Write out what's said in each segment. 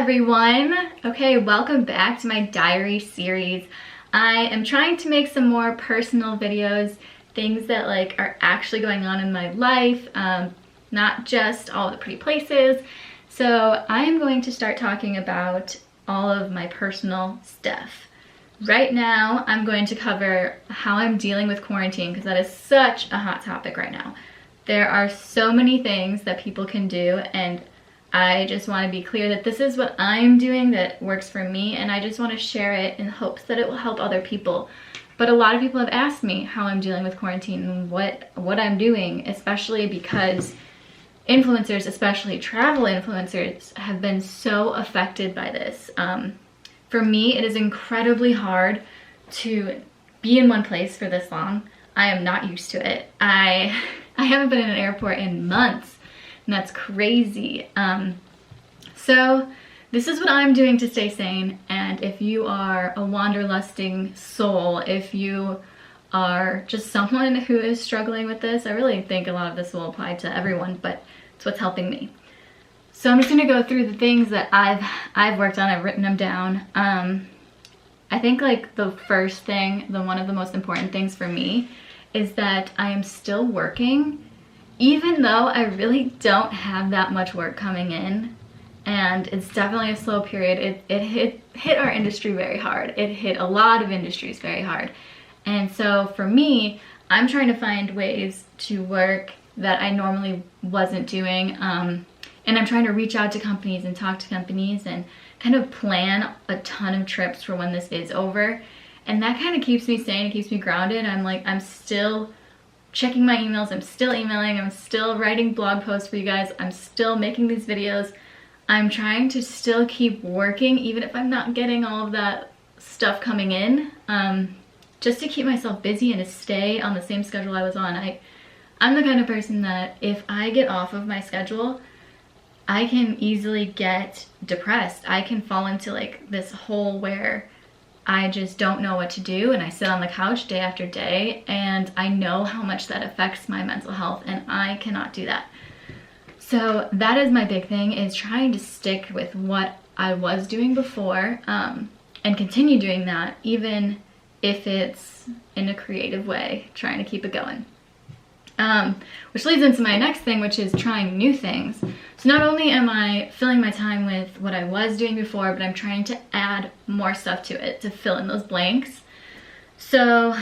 everyone. Okay, welcome back to my diary series. I am trying to make some more personal videos, things that are actually going on in my life, not just all the pretty places. So I am going to start talking about all of my personal stuff. Right now, I'm going to cover how I'm dealing with quarantine because that is such a hot topic right now. There are so many things that people can do, and I just want to be clear that this is what I'm doing that works for me, and I just want to share it in hopes that it will help other people. But a lot of people have asked me how I'm dealing with quarantine and what I'm doing, especially because influencers, especially travel influencers, have been so affected by this. For me, it is incredibly hard to be in one place for this long. I am not used to it. I haven't been in an airport in months, and that's crazy. So this is what I'm doing to stay sane, and if you are a wanderlusting soul, if you are just someone who is struggling with this, I really think a lot of this will apply to everyone, but it's what's helping me. So I'm just gonna go through the things that I've worked on. I've written them down. I think the first thing, one of the most important things for me is that I am still working, even though I really don't have that much work coming in, and it's definitely a slow period. It hit our industry very hard. It hit a lot of industries very hard. And so for me, I'm trying to find ways to work that I normally wasn't doing. And I'm trying to reach out to companies and talk to companies and kind of plan a ton of trips for when this is over. And that kind of keeps me sane, it keeps me grounded. I'm still checking my emails, I'm still emailing, I'm still writing blog posts for you guys, I'm still making these videos. I'm trying to still keep working even if I'm not getting all of that stuff coming in, just to keep myself busy and to stay on the same schedule I was on. I'm the kind of person that if I get off of my schedule, I can easily get depressed. I can fall into this hole where I just don't know what to do, and I sit on the couch day after day, and I know how much that affects my mental health, and I cannot do that. So that is my big thing, is trying to stick with what I was doing before, and continue doing that, even if it's in a creative way, trying to keep it going. Which leads into my next thing, which is trying new things. So not only am I filling my time with what I was doing before, but I'm trying to add more stuff to it to fill in those blanks. So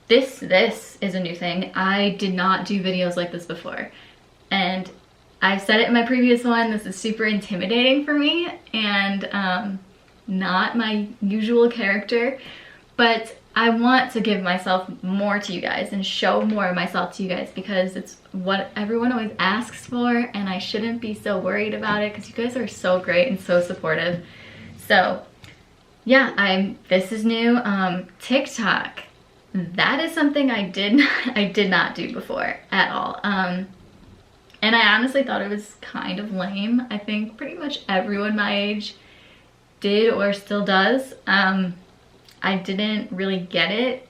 this is a new thing. I did not do videos like this before, and I said it in my previous one, this is super intimidating for me, and not my usual character, but I want to give myself more to you guys and show more of myself to you guys because it's what everyone always asks for, and I shouldn't be so worried about it because you guys are so great and so supportive. So yeah, this is new. TikTok, that is something I did not do before at all. And I honestly thought it was kind of lame. I think pretty much everyone my age did or still does. I didn't really get it,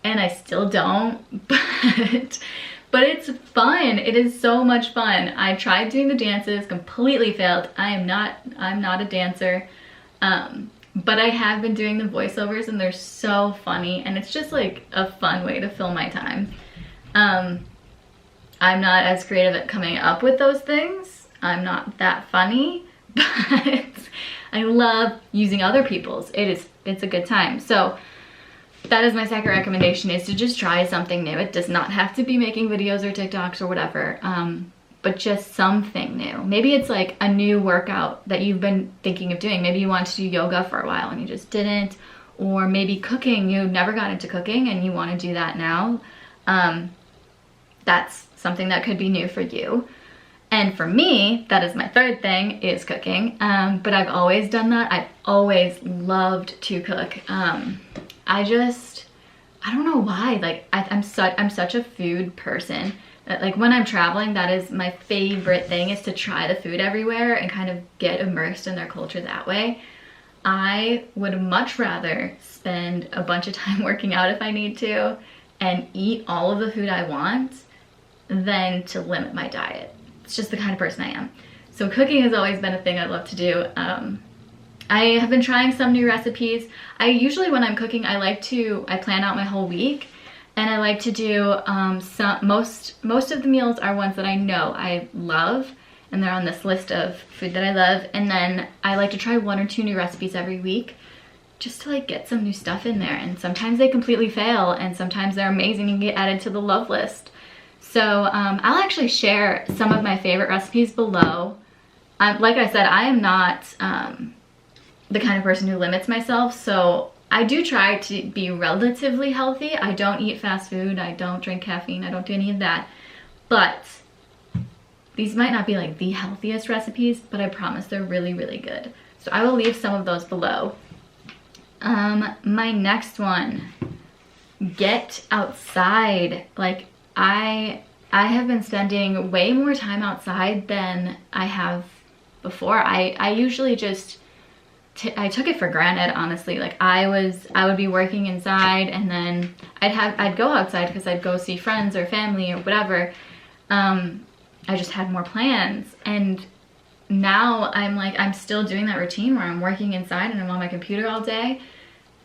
and I still don't, but it's fun. It is so much fun. I tried doing the dances, completely failed. I'm not a dancer, but I have been doing the voiceovers, and they're so funny, and it's just a fun way to fill my time. I'm not as creative at coming up with those things. I'm not that funny, but I love using other people's. It's a good time. So that is my second recommendation, is to just try something new. It does not have to be making videos or TikToks or whatever, but just something new. Maybe it's a new workout that you've been thinking of doing. Maybe you wanted to do yoga for a while and you just didn't, or maybe cooking. You never got into cooking and you want to do that now. That's something that could be new for you. And for me, that is my third thing, is cooking. But I've always done that. I've always loved to cook. I don't know why. I'm such a food person that when I'm traveling, that is my favorite thing, is to try the food everywhere and kind of get immersed in their culture that way. I would much rather spend a bunch of time working out if I need to and eat all of the food I want than to limit my diet. It's just the kind of person I am. So cooking has always been a thing I love to do. I have been trying some new recipes. I usually, when I'm cooking, I plan out my whole week, and I like to do most of the meals are ones that I know I love, and they're on this list of food that I love. And then I like to try 1 or 2 new recipes every week, just to like get some new stuff in there. And sometimes they completely fail, and sometimes they're amazing and get added to the love list. So I'll actually share some of my favorite recipes below. Like I said, I am not the kind of person who limits myself, so I do try to be relatively healthy. I don't eat fast food, I don't drink caffeine, I don't do any of that. But these might not be like the healthiest recipes, but I promise they're really, really good. So I will leave some of those below. My next one, get outside. Like I have been spending way more time outside than I have before. I usually just I took it for granted, honestly. Like I would be working inside, and then I'd go outside because I'd go see friends or family or whatever. I just had more plans, and now I'm still doing that routine where I'm working inside and I'm on my computer all day,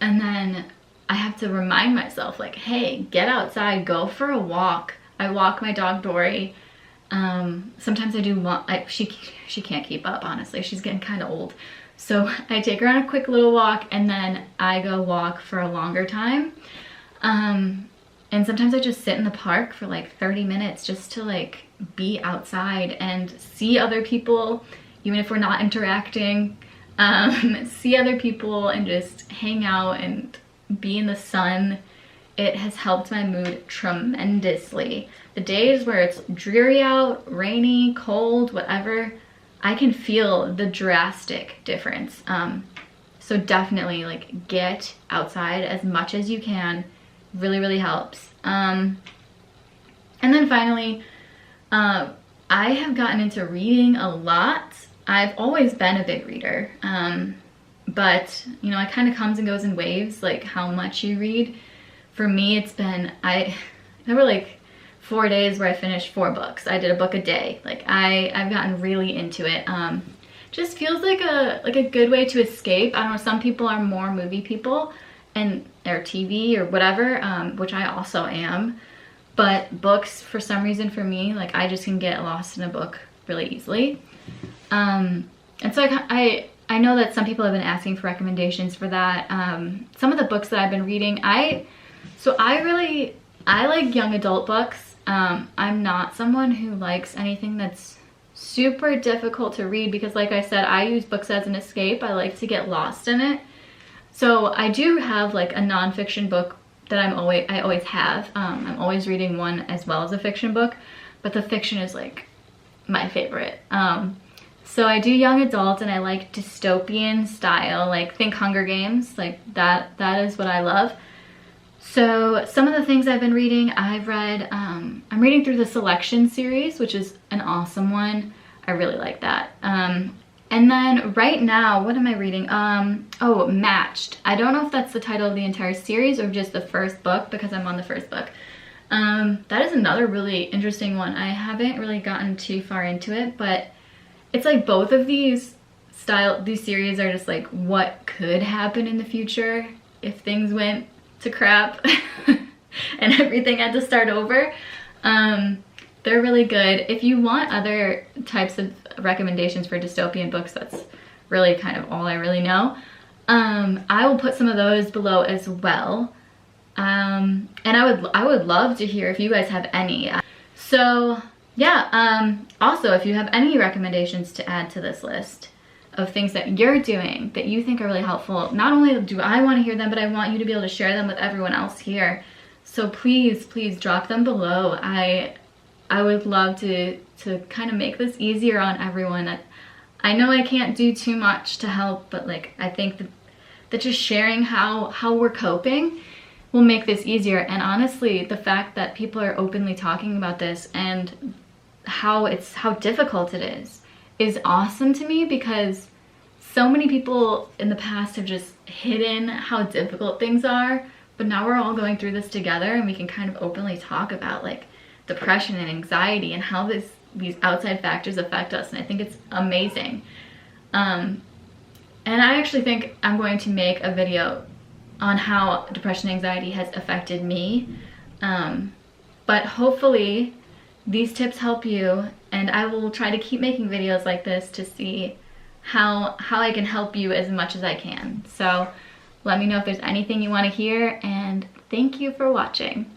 and then I have to remind myself, like, hey, get outside, go for a walk. I walk my dog Dory. Sometimes I do she can't keep up, honestly. She's getting kind of old. So I take her on a quick little walk, and then I go walk for a longer time. And sometimes I just sit in the park for like 30 minutes just to like be outside and see other people, even if we're not interacting. See other people and just hang out and be in the sun. It has helped my mood tremendously. The days where it's dreary out, rainy, cold, whatever, I can feel the drastic difference. So definitely like get outside as much as you can. Really, really helps. And then finally, I have gotten into reading a lot. I've always been a big reader, but you know, it kind of comes and goes in waves, like how much you read. For me, it's been, there were like 4 days where I finished 4 books. I did a book a day. Like I've gotten really into it. Just feels like a good way to escape. I don't know, some people are more movie people and or TV or whatever, which I also am. But books, for some reason for me, like I just can get lost in a book really easily. And so I know that some people have been asking for recommendations for that. Some of the books that I've been reading, I like young adult books. I'm not someone who likes anything that's super difficult to read because, like I said, I use books as an escape. I like to get lost in it. So I do have like a nonfiction book that I always have. I'm always reading one as well as a fiction book, but the fiction is like my favorite. So I do young adult, and I like dystopian style, like think Hunger Games, like that is what I love. So some of the things I've been reading, I've read, I'm reading through the Selection series, which is an awesome one. I really like that. And then right now, what am I reading? Oh, Matched. I don't know if that's the title of the entire series or just the first book, because I'm on the first book. That is another really interesting one. I haven't really gotten too far into it, but it's like both of these series are just like what could happen in the future if things went to crap and everything had to start over. They're really good. If you want other types of recommendations for dystopian books, that's really kind of all I really know. I will put some of those below as well. And I would love to hear if you guys have any. So yeah, also if you have any recommendations to add to this list of things that you're doing that you think are really helpful, not only do I want to hear them, but I want you to be able to share them with everyone else here. So please drop them below. I would love to kind of make this easier on everyone. I know I can't do too much to help, but like I think that just sharing how we're coping will make this easier. And honestly, the fact that people are openly talking about this and how difficult it is awesome to me, because so many people in the past have just hidden how difficult things are, but now we're all going through this together, and we can kind of openly talk about like depression and anxiety and how these outside factors affect us, and I think it's amazing. And I actually think I'm going to make a video on how depression and anxiety has affected me. But hopefully these tips help you, and I will try to keep making videos like this to see how I can help you as much as I can. So let me know if there's anything you want to hear, and thank you for watching.